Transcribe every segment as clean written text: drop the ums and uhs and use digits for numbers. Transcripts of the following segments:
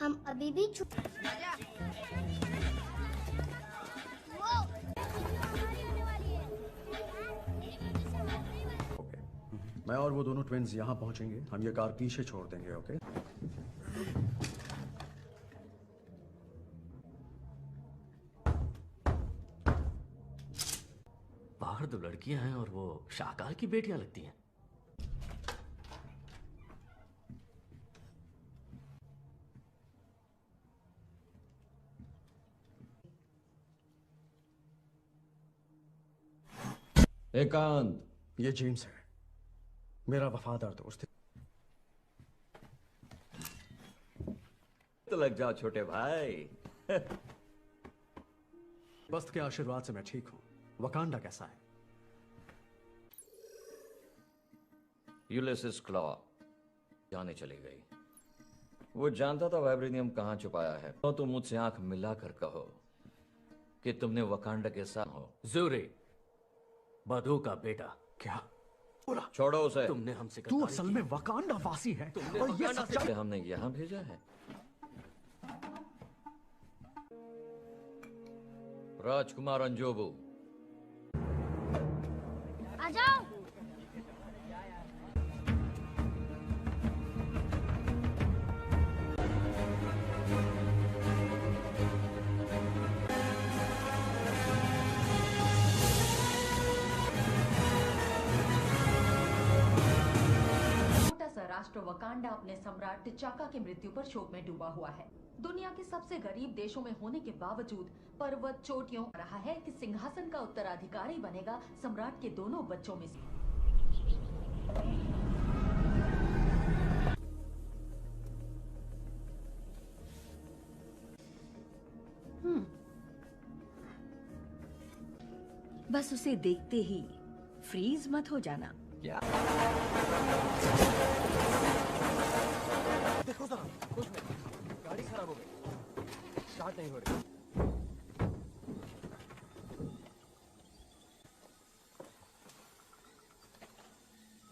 हम अभी भी ओके, मैं और वो दोनों ट्विन्स यहाँ पहुँचेंगे। हम ये कार पीछे छोड़ देंगे। ओके? बाहर दो लड़कियां हैं और वो शाहकाल की बेटियां लगती हैं। एकांत, ये जेम्स है, मेरा वफादार दोस्त। तो लग जाओ छोटे भाई। बस्त के आशीर्वाद से मैं ठीक हूँ। वकांडा कैसा है? यूलिसिस क्लॉ जाने चली गई। वो जानता था वाइब्रेनियम कहां छुपाया है। तो तुम मुझसे आंख मिलाकर कहो कि तुमने वकांडा के साथ हो। ज़ूरी, बधू का बेटा। क्या? छोड़ो उसे। तुमने हमसे तू असल में वकांडा वासी है और ये सच्चाई हमने यहां भेजा है। राजकुमार अंजोबू, आ जाओ। राष्ट्र वकांडा अपने सम्राट टिचाका की मृत्यु पर शोक में डूबा हुआ है। दुनिया के सबसे गरीब देशों में होने के बावजूद पर्वत चोटियों रहा है कि सिंहासन का उत्तराधिकारी बनेगा सम्राट के दोनों बच्चों में से। बस उसे देखते ही फ्रीज मत हो जाना। क्या? देखो जरा, कुछ नहीं, गाड़ी खराब हो गई, स्टार्ट नहीं हो रही।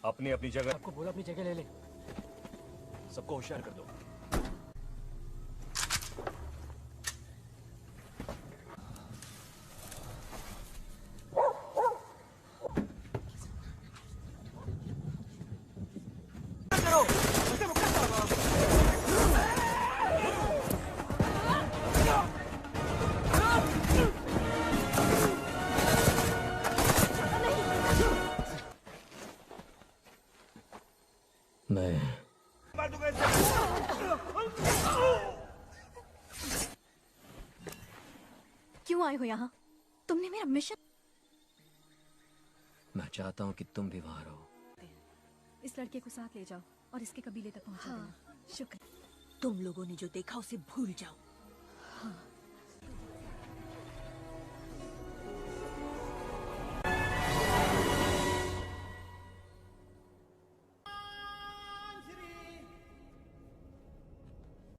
अपनी अपनी जगह। आपको बोला अपनी जगह ले ले। सबको होशियार कर दो। मैं क्यों आए हो यहाँ? तुमने मेरा मिशन। मैं चाहता हूँ कि तुम भी वहां रहो। इस लड़के को साथ ले जाओ और इसके कबीले तक पहुंचा देना। शुक्र। तुम लोगों ने जो देखा उसे भूल जाओ।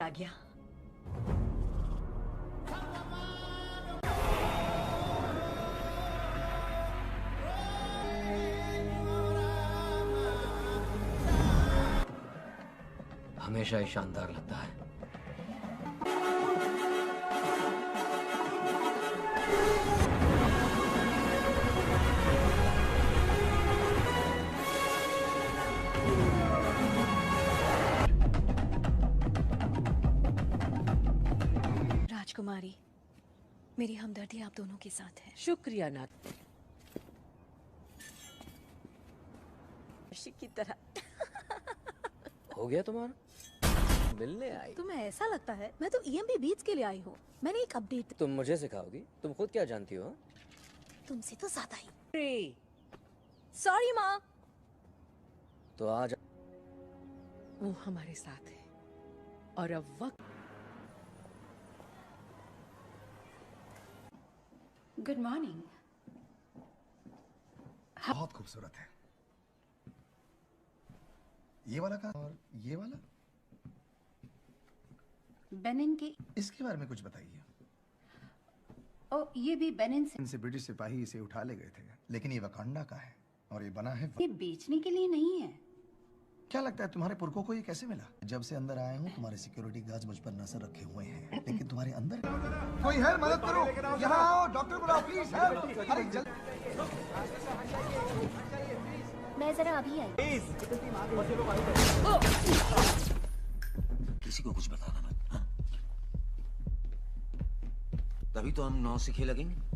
आ गया। हमेशा ही शानदार लगता है। राजकुमारी, मेरी हमदर्दी आप दोनों के साथ है। शुक्रिया नाथ की तरह। हो गया तुम्हारा? मिलने आई? तुम्हें ऐसा लगता है मैं तो EMP बीच के लिए आई हूँ। मैंने एक अपडेट। तुम मुझे सिखाओगी? तुम खुद क्या जानती हो? तुमसे तो ज्यादा ही। सॉरी माँ। तो आज वो हमारे साथ है और अब वक्त। Good morning. बहुत खूबसूरत है। ये वाला का और ये वाला, बेनिन के। इसके बारे में कुछ बताइए। ओ, ये भी बेनिन से। इनसे ब्रिटिश सिपाही इसे उठा ले गए थे, लेकिन ये वकांडा का है और ये बना है। ये बेचने के लिए नहीं है। क्या लगता है तुम्हारे पुरखों को ये कैसे मिला? जब से अंदर आया हूँ तुम्हारे सिक्योरिटी गार्ड्स मुझ पर नजर रखे हुए हैं, लेकिन तुम्हारे अंदर कोई है? मदद करो, यहाँ आओ, डॉक्टर बुलाओ प्लीज। अरे जल्दी। मैं जरा अभी आई। किसी को कुछ बताना मत, हाँ? तभी तो हम नौसिखिए लगेंगे।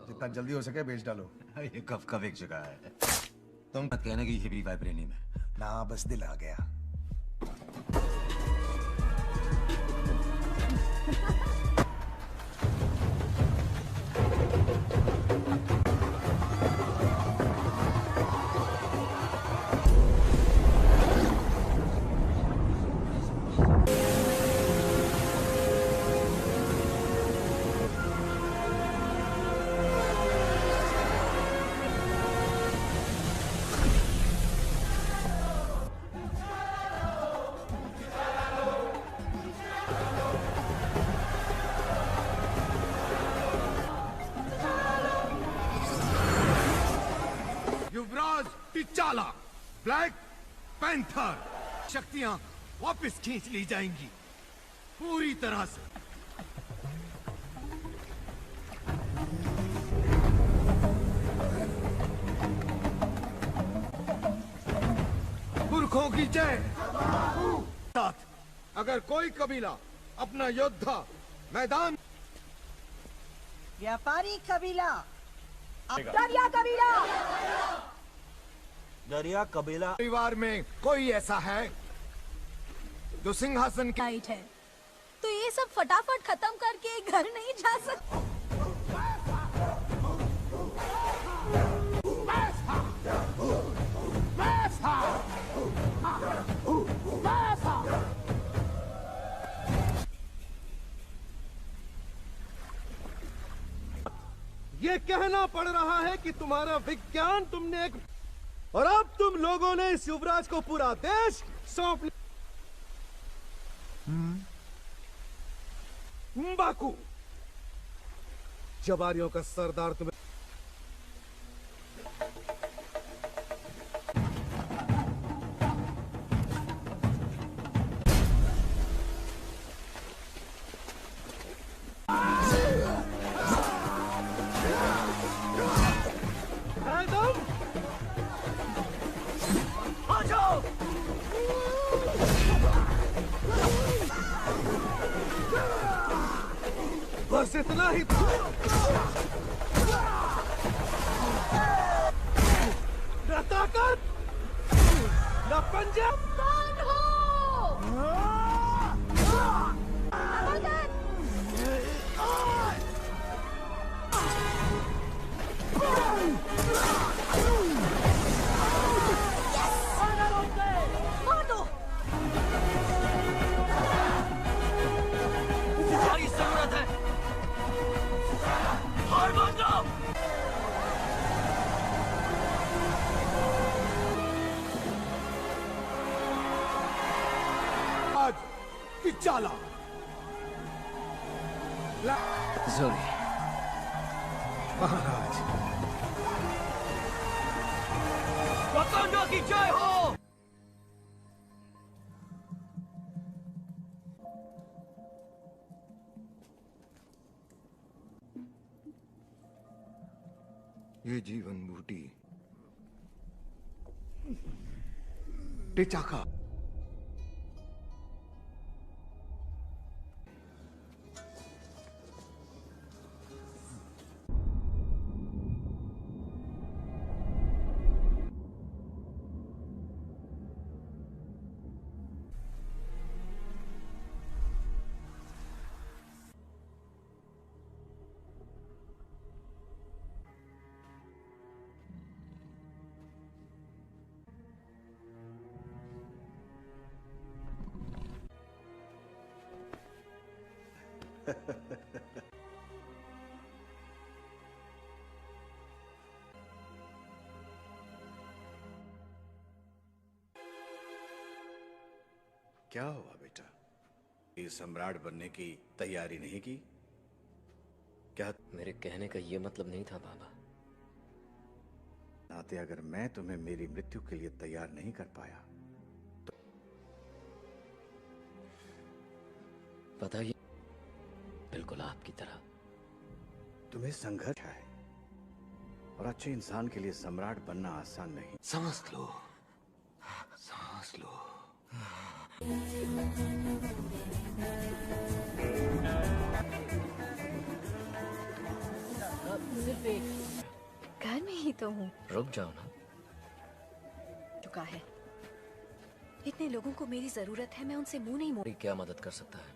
जितना जल्दी हो सके बेच डालो। ये कब एक जगह है। तुम मत कहना कि ये भी वाइब्रेनियम है। ना, बस दिल आ गया। युवराज टिचाला, ब्लैक पैंथर, शक्तियां वापस खींच ली जाएंगी पूरी तरह से। पुरखों की जय। साथ अगर कोई कबीला अपना योद्धा मैदान, व्यापारी कबीला, दरिया कबीला, दरिया कबीला परिवार में कोई ऐसा है जो सिंहासन की राइट है, तो ये सब फटाफट खत्म करके घर नहीं जा सकते। ये कहना पड़ रहा है कि तुम्हारा विज्ञान तुमने एक, और अब तुम लोगों ने इस युवराज को पूरा देश सौंप लिया। बाकू, जवारियों का सरदार तुम्हें बस इतना ही था। न ताकत न पंजा। कौन हो? मार दो। तुम्हारी जरूरत है। हार मान जाओ। आज टिचाला, सॉरी महाराज, वकांडा की जय हो। ये जीवन बूटी टिचाका क्या हुआ बेटा? ये सम्राट बनने की तैयारी नहीं की क्या? मेरे कहने का ये मतलब नहीं था बाबा। नाते अगर मैं तुम्हें मेरी मृत्यु के लिए तैयार नहीं कर पाया तो पता ही बिल्कुल आपकी तरह तुम्हें संघर्ष है और अच्छे इंसान के लिए सम्राट बनना आसान नहीं। समझ लो, समझ लो। घर में ही तो हूँ। रुक जाओ ना। चुका है। इतने लोगों को मेरी जरूरत है, मैं उनसे मुंह नहीं मोड़। क्या मदद कर सकता है?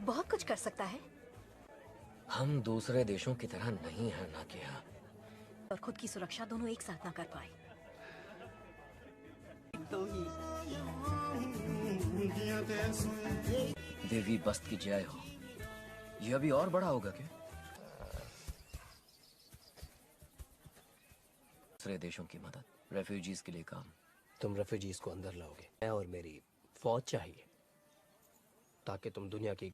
बहुत कुछ कर सकता है। हम दूसरे देशों की तरह नहीं है ना किया। और खुद की सुरक्षा दोनों एक साथ ना कर पाए। देवी बस्त की जय हो। ये अभी और बड़ा होगा क्या? दूसरे देशों की मदद, रेफ्यूजीज के लिए काम। तुम रेफ्यूजीज को अंदर लाओगे। मैं और मेरी फौज चाहिए ताकि तुम दुनिया की।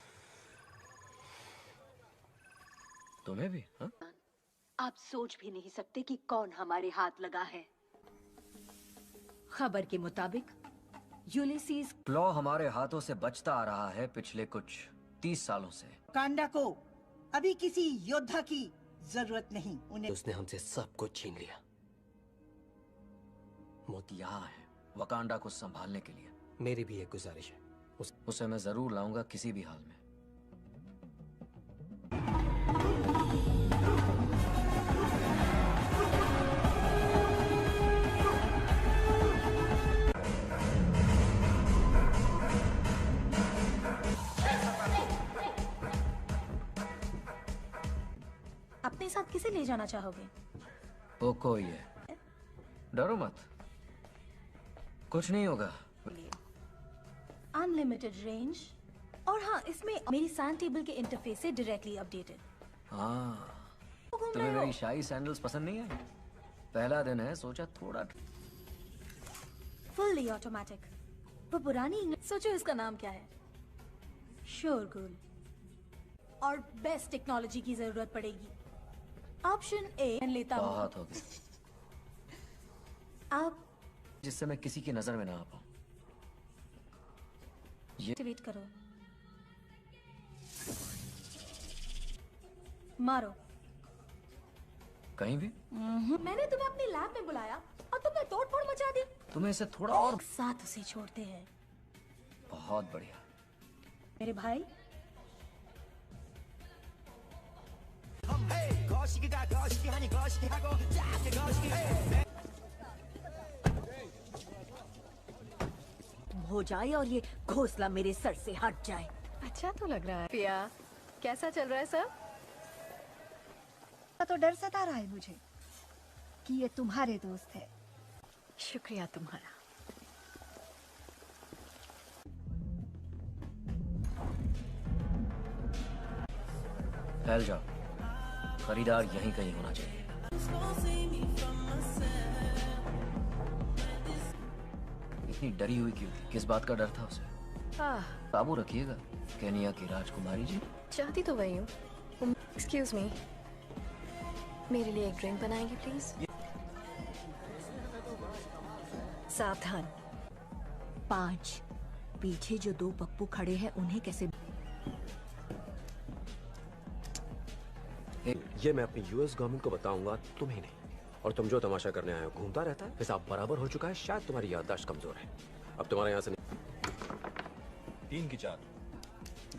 तुम्हें भी? हाँ? आप सोच भी नहीं सकते कि कौन हमारे हाथ लगा है। खबर के मुताबिक यूलिसीज क्लॉ हमारे हाथों से बचता आ रहा है पिछले कुछ 30 सालों से। वकांडा को अभी किसी योद्धा की जरूरत नहीं। उन्हें उसने हमसे सब कुछ छीन लिया। मोती यहाँ है वकांडा को संभालने के लिए। मेरी भी एक गुजारिश है। उसे मैं जरूर लाऊंगा किसी भी हाल में। अपने साथ किसे ले जाना चाहोगे? वो कोई है, डरो मत, कुछ नहीं होगा। अनलिमिटेड रेंज और हाँ, इसमें मेरी सैंड टेबल के इंटरफेस से डायरेक्टली अपडेटेड। हाँ, तुम्हें मेरी शाही सैंडल्स पसंद नहीं है? पहला दिन है, सोचा थोड़ा। Fully automatic. वो पुरानी इंग्लिश। सोचो इसका नाम क्या है? शोरगुल। और बेस्ट टेक्नोलॉजी की जरूरत पड़ेगी। ऑप्शन ए लेता हूँ। बहुत हो गया। आप जिससे मैं किसी की नजर में ना आ पाऊं। एक्टिवेट करो। मारो। कहीं भी? मैंने तुम्हें अपनी लैब में बुलाया और तुमने तोड़फोड़ मचा दी। तुम्हें इसे थोड़ा और साथ उसे छोड़ते हैं। बहुत बढ़िया। मेरे भाई हो जाए और ये घोंसला मेरे सर से हट जाए। अच्छा तो लग रहा है। पिया, कैसा चल रहा है सब? तो डर सता रहा है मुझे कि ये तुम्हारे दोस्त है। शुक्रिया तुम्हारा। फैल जाओ, खरीदार यहीं कहीं होना चाहिए। इतनी डरी हुई क्यों थी? किस बात का डर था उसे? काबू रखिएगा केनिया की राजकुमारी जी। चाहती तो वही हूँ। एक्सक्यूज मी, मेरे लिए एक ड्रिंक बनाएंगे प्लीज? सावधान। 5 पीछे जो 2 पप्पू खड़े हैं उन्हें कैसे? ये मैं अपनी यूएस गवर्नमेंट को बताऊंगा, तुम्हें नहीं। और तुम जो तमाशा करने आए हो घूमता रहता है, हिसाब बराबर हो चुका है। शायद तुम्हारी याददाश्त कमजोर है। अब तुम्हारे यहाँ से नहीं। 3 की 4।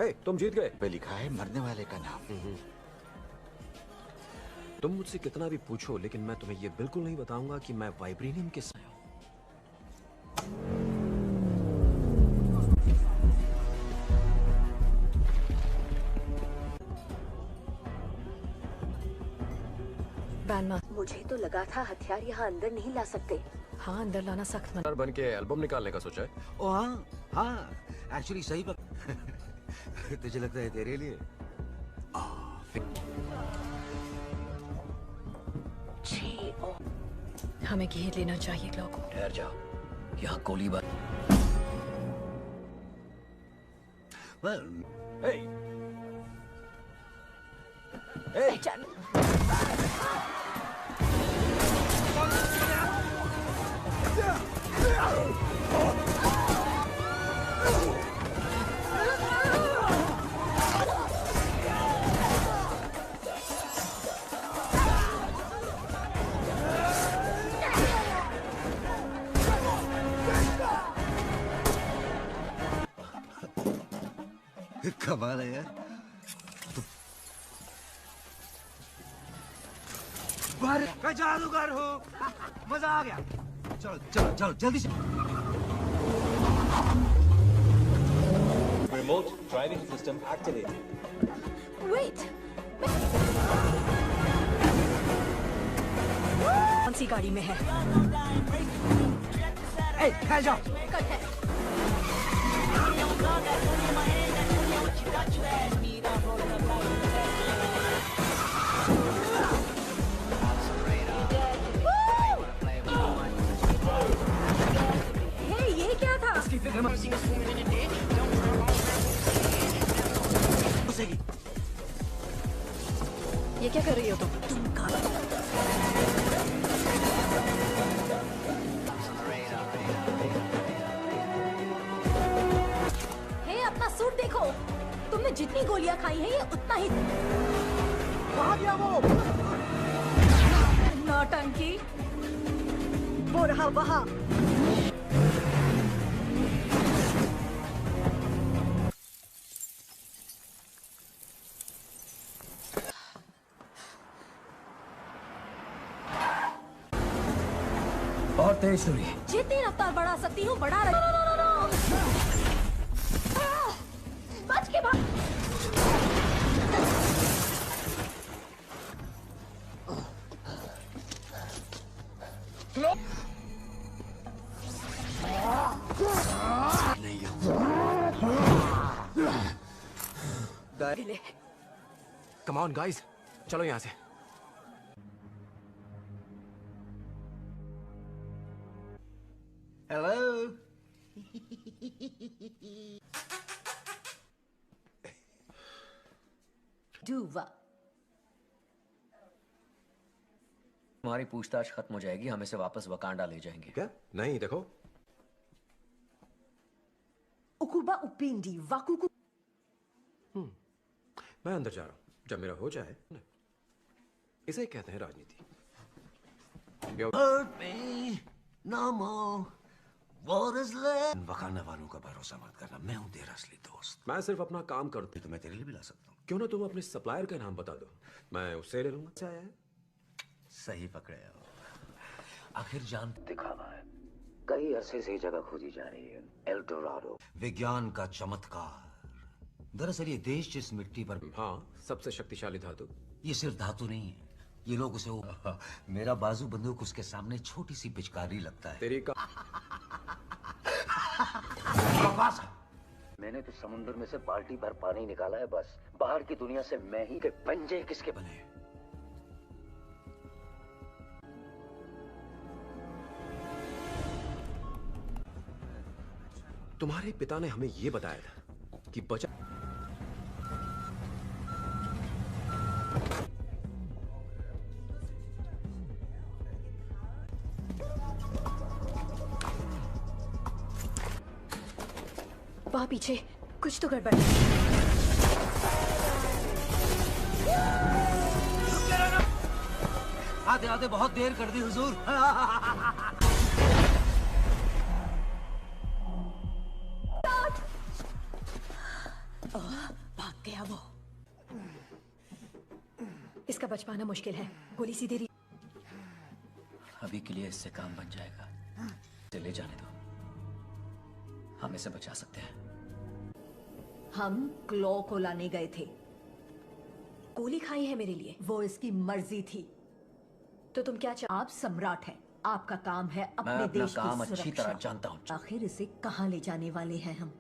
हे, तुम जीत गए। पे लिखा है मरने वाले का नाम। तुम मुझसे कितना भी पूछो, लेकिन मैं तुम्हें ये बिल्कुल नहीं बताऊंगा कि मैं वाइब्रेनियम के साथ हूं। मुझे तो लगा था हथियार यहाँ अंदर नहीं ला सकते। हाँ, अंदर लाना सख्त मना। बन के एल्बम निकालने का सोचा है? ओ हाँ, एक्चुअली सही बात। तुझे लगता है तेरे लिए? हमें घेर लेना चाहिए क्लॉ को। ठहर जाओ, यहाँ गोलीबारी। Well, कमाल है यार। मैं जादूगर हूँ। मजा आ गया। चलो चलो चलो जल्दी से। Remote driving system activated. Wait! कौन सी गाड़ी में है? ए, ठहर जाओ। हे, ये क्या था? ये क्या कर रही हो तुम? हे, अपना सूट देखो। तुमने जितनी गोलियां खाई हैं ये उतना ही। कहाँ गया वो? नौटंकी। वो रहा वहाँ। और तेज छुरी। जितनी रफ्तार बढ़ा सकती हूँ बढ़ा रही। बच के भाग। Come on, guys. चलो यहाँ से। Hello. Duva. तुम्हारी पूछताछ खत्म हो जाएगी, हम इसे वापस वकांडा ले जाएंगे। क्या? नहीं, देखो। Ukuba upendi wakuku. मैं अंदर जा रहा हूँ। जब मेरा हो जाए, इसे कहते हैं राजनीति। Hurt me no more. What is left? Wakanda वालों का भरोसा मत करना। मैं हूँ तेरा असली दोस्त। मैं सिर्फ अपना काम करता तो मैं तेरे लिए भी ला सकता हूँ। क्यों ना तुम अपने सप्लायर का नाम बता दो, मैं उससे ले लूंगा। क्या है? सही पकड़े हो। आखिर जान दिखावा है। कई अरसे से जगह खोजी जा रही है। एल डोराडो, विज्ञान का चमत्कार। दरअसल ये देश जिस मिट्टी पर, हाँ, सबसे शक्तिशाली धातु। ये सिर्फ धातु नहीं है, ये लोग उसे मेरा बाजू बंदूक उसके सामने छोटी सी पिचकारी लगता है। तेरी का मैंने तो समुद्र में से बाल्टी भर पानी निकाला है, बस बाहर की दुनिया से मैं ही के पंजे किसके बने। तुम्हारे पिता ने हमें ये बताया था कि बचा वहाँ पीछे कुछ तो गड़बड़। आते आते बहुत देर कर दी हुजूर। भाग गया वो। इसका बच पाना मुश्किल है। गोली सीधे रही। अभी के लिए इससे काम बन जाएगा। इसे ले जाने दो, हम इसे बचा सकते हैं। हम क्लॉ को लाने गए थे। गोली खाई है मेरे लिए। वो इसकी मर्जी थी। तो तुम क्या चाह? आप सम्राट हैं, आपका काम है अपने मैं अपना देश की काम अच्छी सुरक्षा। तरह जानता हूँ। आखिर इसे कहाँ ले जाने वाले हैं हम?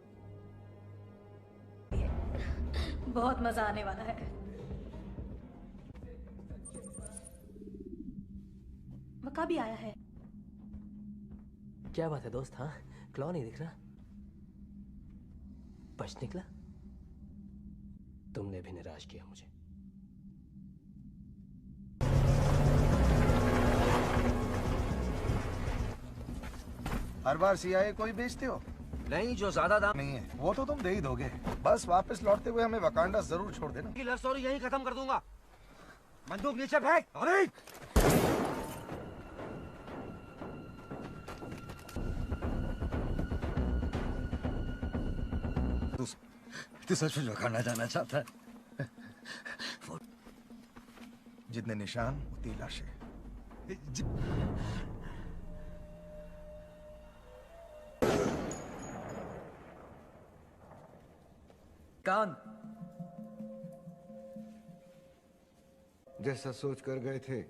बहुत मजा आने वाला है। वका भी आया है। क्या बात है दोस्त? हाँ, क्लॉ नहीं दिख रहा। बच निकला। तुमने भी निराश किया मुझे। हर बार CIA को ही बेचते हो? नहीं, जो ज्यादा दाम नहीं है वो तो तुम दे ही दोगे। बस वापस लौटते हुए हमें वकांडा जरूर छोड़ देना। की लव स्टोरी यहीं खत्म कर दूंगा। बंदूक नीचे फेंक। अरे तू सच में वकांडा जाना चाहता है? जितने निशान उतनी लाशें। कान जैसा सोच कर गए थे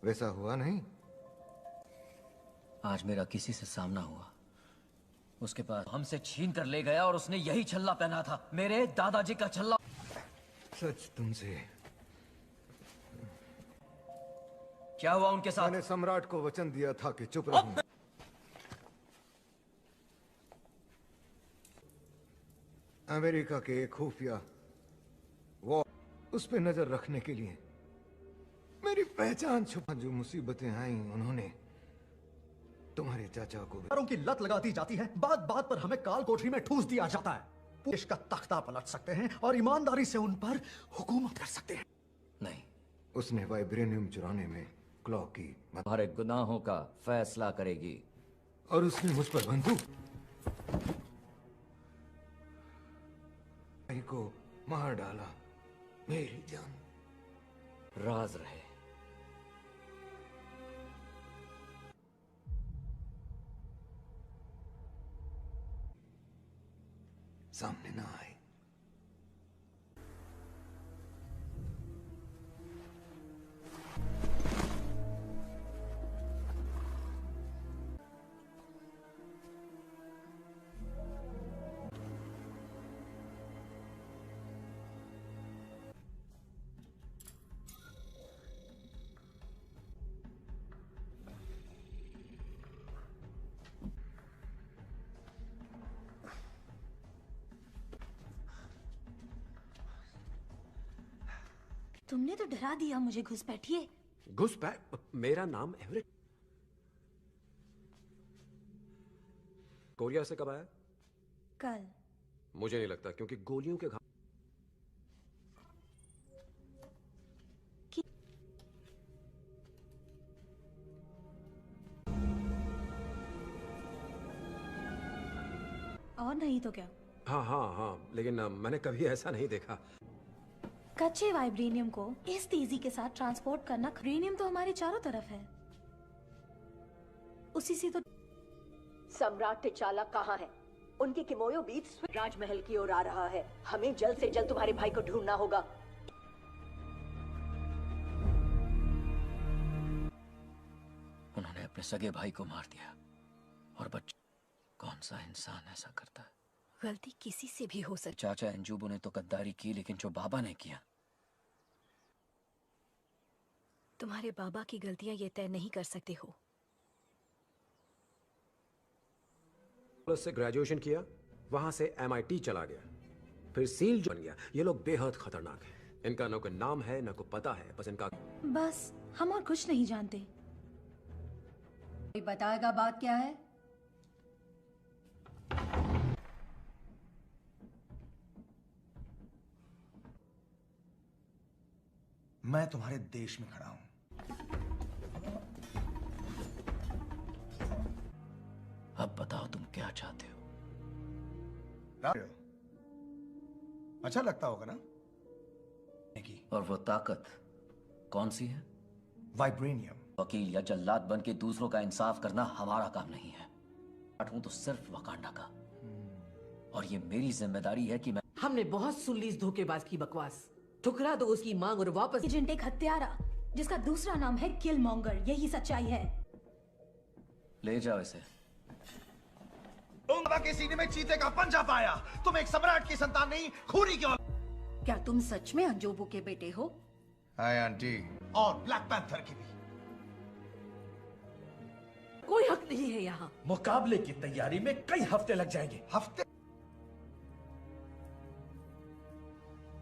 वैसा हुआ नहीं। आज मेरा किसी से सामना हुआ, उसके पास हमसे छीन कर ले गया और उसने यही छल्ला पहना था, मेरे दादाजी का छल्ला। सच तुमसे। क्या हुआ उनके साथ? मैंने सम्राट को वचन दिया था कि चुप रहूं। अमेरिका के एक खुफिया वो उस पे नजर रखने के लिए मेरी पहचान छुपा। जो मुसीबतें आई उन्होंने तुम्हारे चाचा को भी। की लत लगाती जाती है, बात बात पर हमें काल कोठरी में ठूस दिया जाता है। देश का तख्ता पलट सकते हैं और ईमानदारी से उन पर हुकूमत कर सकते हैं। नहीं, उसने वाइब्रेनियम चुराने में क्लॉ की हमारे गुनाहों का फैसला करेगी। और उसने मुझ पर बंदूक को मार डाला। मेरी जान राज रहे। सामने ना आए। तुमने तो डरा दिया मुझे। घुसपैठिए। घुसपैठ? मेरा नाम एवरेट। कोरिया से कब आया? कल। मुझे नहीं लगता, क्योंकि गोलियों के घाव। और नहीं तो क्या? हाँ हाँ हाँ, लेकिन मैंने कभी ऐसा नहीं देखा। कच्चे वाइब्रेनियम को इस तेजी के साथ ट्रांसपोर्ट करना। वाइब्रेनियम तो हमारे चारों तरफ है, उसी से तो। सम्राट टिचाला कहाँ है? उनकी किमोयो बीच राजमहल की ओर आ रहा है। हमें जल्द से जल्द तुम्हारे भाई को ढूंढना होगा। उन्होंने अपने सगे भाई को मार दिया और बच्चे। कौन सा इंसान ऐसा करता है? गलती किसी से भी हो सकती। चाचा अंजुबू ने तो गद्दारी की, लेकिन जो बाबा ने किया। तुम्हारे बाबा की गलतियां ये तय नहीं कर सकते हो। से ग्रेजुएशन किया, वहां से MIT चला गया, फिर सील बन गया। ये लोग बेहद खतरनाक हैं। इनका न कोई नाम है न कोई पता है, बस इनका। बस हम और कुछ नहीं जानते। कोई बताएगा बात क्या है? मैं तुम्हारे देश में खड़ा हूं। अब बताओ तुम क्या चाहते हो? अच्छा लगता होगा ना? और वो ताकत कौन सी है? वाइब्रेनियम। वकील या जल्लाद बन के दूसरों का इंसाफ करना हमारा काम नहीं है। हूं तो सिर्फ वकांडा का, और ये मेरी जिम्मेदारी है कि मैं। हमने बहुत सुन ली इस धोखेबाज की बकवास। ठुकरा दो उसकी मांग और वापस। एजेंट एक हत्यारा जिसका दूसरा नाम है किलमॉन्गर, यही सच्चाई है। ले जाओ इसे। बाबा के सीने में चीते का पंजा पाया। तुम एक सम्राट की संतान नहीं, खूनी की। क्या तुम सच में अंजोबू के बेटे हो? Hi aunty. और ब्लैक पैंथर की भी। कोई हक नहीं है यहाँ। मुकाबले की तैयारी में कई हफ्ते लग जाएंगे। हफ्ते?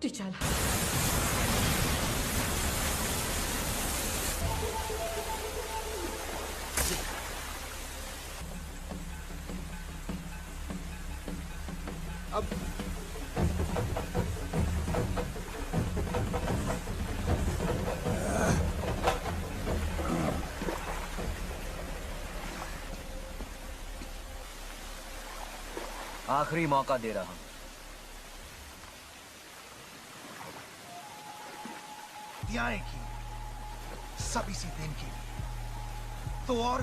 टिचाला। अब आखिरी मौका दे रहा हूं। की सब इसी दिन की। तो और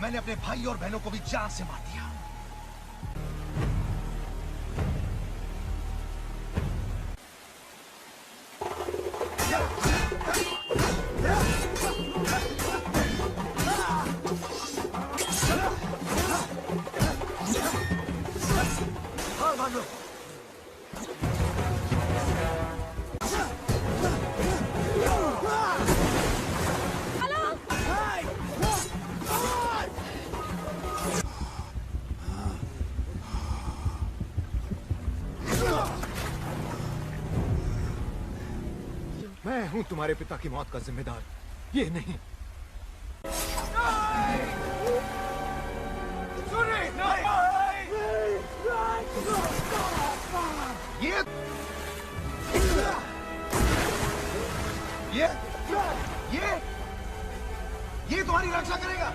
मैंने अपने भाई और बहनों को भी जान से मार दिया। मैं हूं तुम्हारे पिता की मौत का जिम्मेदार, ये नहीं। ये तुम्हारी रक्षा करेगा।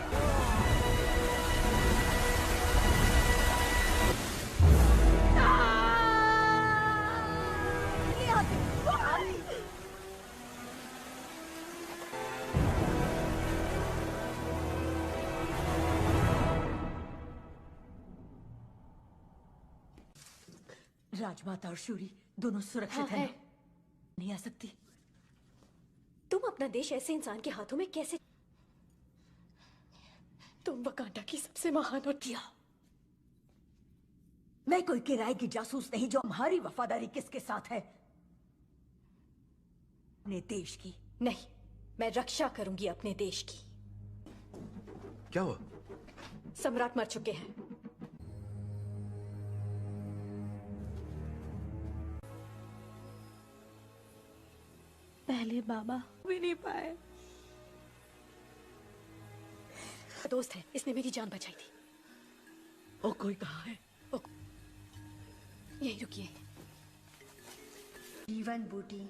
राजमाता और शूरी दोनों सुरक्षित हैं। नहीं आ सकती। तुम अपना देश ऐसे इंसान के हाथों में कैसे? तुम वकांडा की सबसे महान और किया। मैं कोई किराए की जासूस नहीं जो हमारी वफादारी किसके साथ है? अपने देश की। नहीं, मैं रक्षा करूंगी अपने देश की। क्या हुआ? सम्राट मर चुके हैं। पहले बाबा भी नहीं पाए। दोस्त है, इसने मेरी जान बचाई थी। और कोई कहाँ है? यहीं रुकिए। जीवन बूटी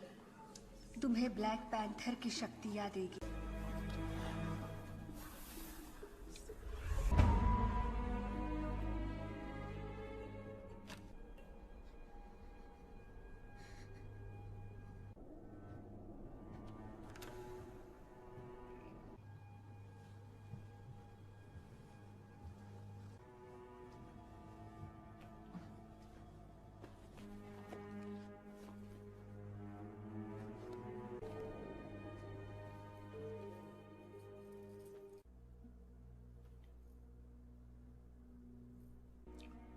तुम्हें ब्लैक पैंथर की शक्तियां देगी।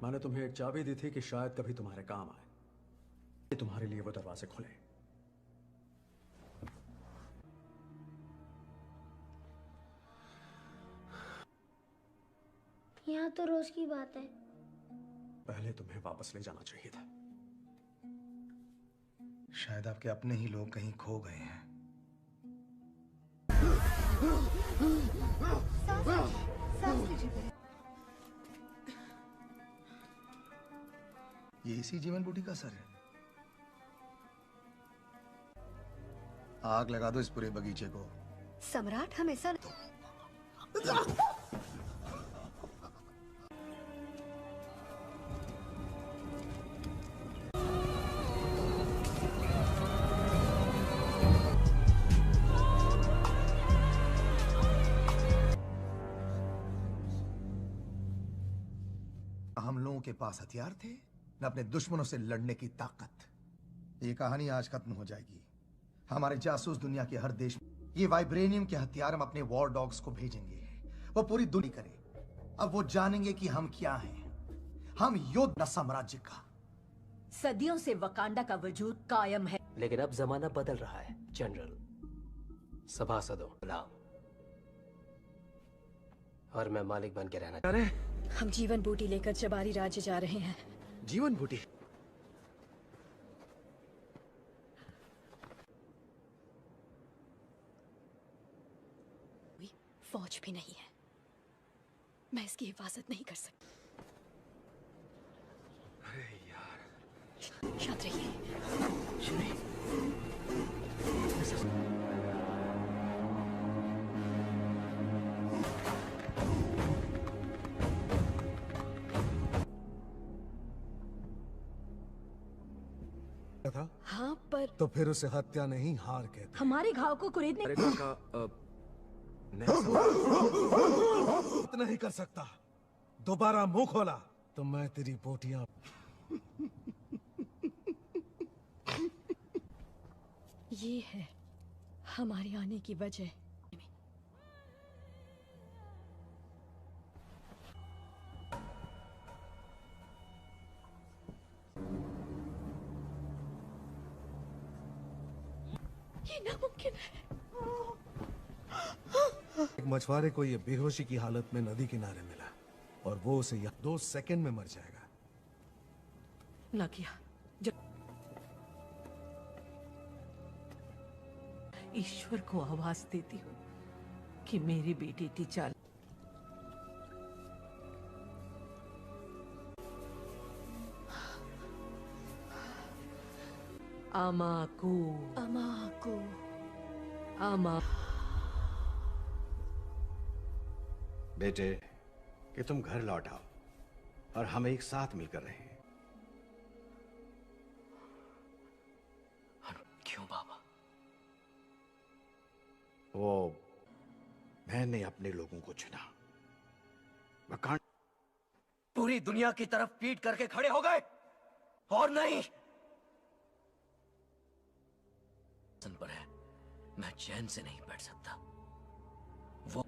मैंने तुम्हें एक चाबी दी थी कि शायद कभी तुम्हारे काम आए। कि तुम्हारे लिए वो दरवाजे खुले। यहाँ तो रोज की बात है। पहले तुम्हें वापस ले जाना चाहिए था। शायद आपके अपने ही लोग कहीं खो गए हैं। ये इसी जीवन बूटी का सर है। आग लगा दो इस पूरे बगीचे को। सम्राट हम ऐसा हम लोगों के पास हथियार थे न अपने दुश्मनों से लड़ने की ताकत। ये कहानी आज खत्म हो जाएगी। हमारे जासूस दुनिया के हर देश में ये वाइब्रेनियम के हथियार हम अपने वॉर डॉग्स को भेजेंगे। वो पूरी दुनिया करे। अब वो जानेंगे कि हम क्या हैं। हम योद्धा साम्राज्य का। सदियों से वकांडा का वजूद कायम है। लेकिन अब जमाना बदल रहा है जनरल। सभासदों, गुलाम और मैं मालिक बन के रहना चाह रहे हैं। हम जीवन बूटी लेकर जबारी राज्य जा रहे हैं। जीवन बूटी? फौज भी नहीं है। मैं इसकी हिफाजत नहीं कर सकती। अरे यार, शांत रहिए। था? हाँ, पर तो फिर उसे हत्या नहीं हार कहते। हमारे घाव को कुरेदने अरे काका, नहीं कर सकता। दोबारा मुंह खोला तो मैं तेरी बोटियां। ये है हमारे आने की वजह। ये नामुमकिन है। एक मछुआरे को ये बेहोशी की हालत में नदी किनारे मिला और वो उसे 2 सेकंड में मर जाएगा। ना किया। ईश्वर को आवाज देती हूँ कि मेरी बेटी टिचाला अमाकू अमाकू अमा बेटे कि तुम घर लौट आओ और हम एक साथ मिलकर रहें। क्यों बाबा? वो मैंने अपने लोगों को चुना। वकांड पूरी दुनिया की तरफ पीट करके खड़े हो गए और नहीं पर है। मैं चैन से नहीं बैठ सकता। वो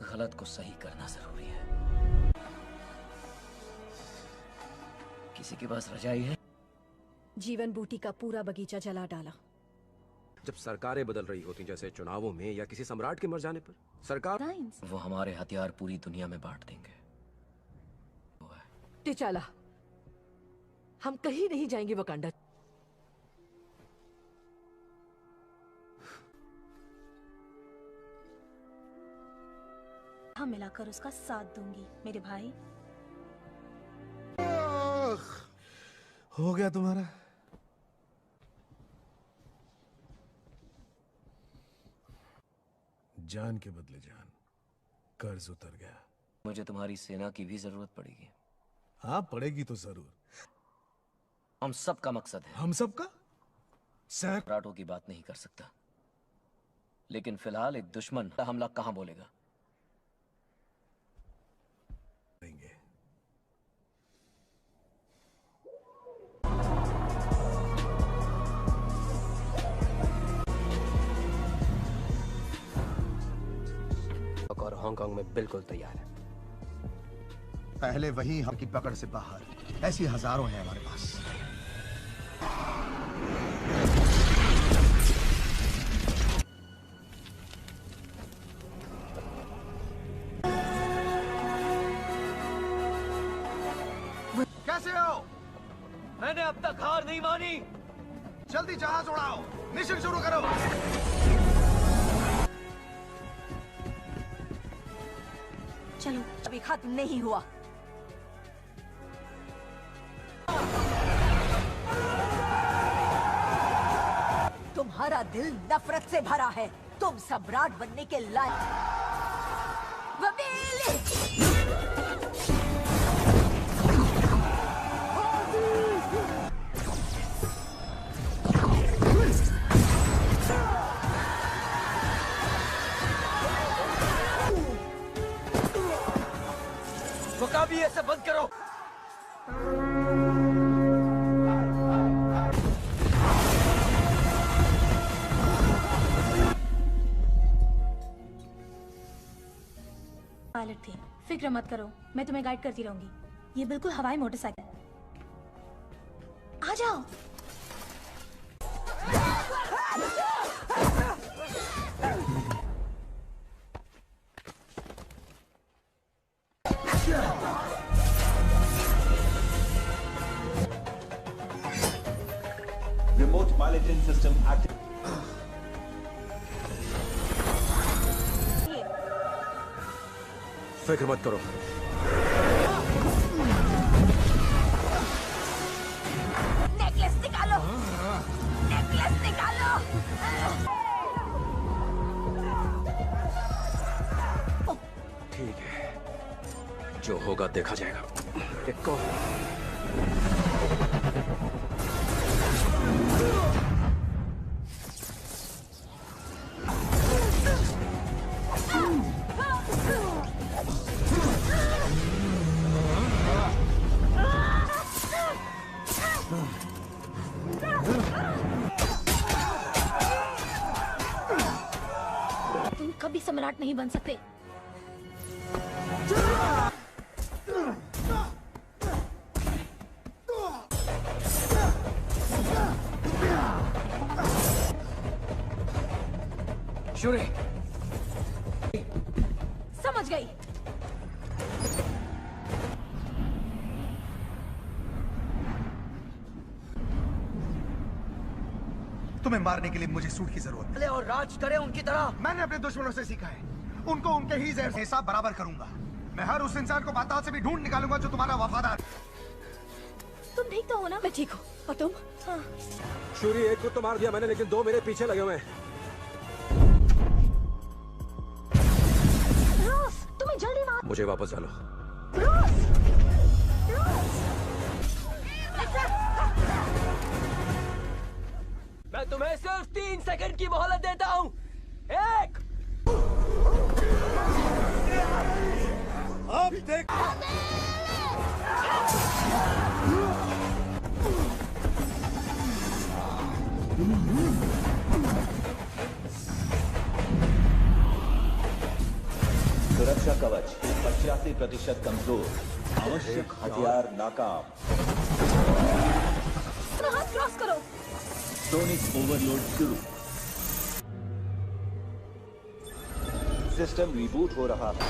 गलत को सही करना जरूरी है। किसी के पास रजाई है? जीवन बूटी का पूरा बगीचा जला डाला। जब सरकारें बदल रही होती जैसे चुनावों में या किसी सम्राट के मर जाने पर, सरकार वो हमारे हथियार पूरी दुनिया में बांट देंगे। टिचाला, हम कहीं नहीं जाएंगे वकांडा। हाँ, मिलाकर उसका साथ दूंगी मेरे भाई। हो गया तुम्हारा? जान के बदले जान, कर्ज उतर गया। मुझे तुम्हारी सेना की भी जरूरत पड़ेगी। हाँ, पड़ेगी तो जरूर। हम सब का मकसद है। हम सब का? सम्राटों की बात नहीं कर सकता, लेकिन फिलहाल एक दुश्मन का हमला कहां बोलेगा? और हांगकांग में बिल्कुल तैयार है। पहले वही हम की पकड़ से बाहर। ऐसी हजारों हैं हमारे पास। कैसे हो? मैंने अब तक हार नहीं मानी। जल्दी जहाज उड़ाओ, मिशन शुरू करो। चलो, अभी खत्म नहीं हुआ। तुम्हारा दिल नफरत से भरा है। तुम सम्राट बनने के लायक। वकाबी, ये सब बंद करो। पायलट थी, फिक्र मत करो, मैं तुम्हें गाइड करती रहूंगी। ये बिल्कुल हवाई मोटरसाइकिल। आ जाओ। Remote piloting system active. फिक्र मत करो। नेकलेस निकालो, नेकलेस निकालो। ठीक है, जो होगा देखा जाएगा। एक और। तुम कभी सम्राट नहीं बन सकते। शूरी, समझ गई। तुम्हें मारने के लिए मुझे सूट की जरूरत है। और राज करे उनकी तरह। मैंने अपने दुश्मनों से सीखा है, उनको उनके ही जैसे हिसाब बराबर करूंगा। मैं हर उस इंसान को पाताल से भी ढूंढ निकालूंगा जो तुम्हारा वफादार। तुम ठीक तो हो ना? मैं ठीक हूँ। और तुम? हाँ। शूरी, एक को तो मार दिया मैंने, लेकिन 2 मेरे पीछे लगे हुए हैं। रोज, तुम्हें जल्दी मार। मुझे वापस डालो। रोज, मैं तुम्हें सिर्फ 3 सेकंड की मोहलत देता हूँ। 1। अब देख। सुरक्षा कवच 85% कमजोर, आवश्यक हथियार नाकाम। हाथ क्रॉस करो। सोनिक ओवरलोड शुरू। सिस्टम रिबूट हो रहा है।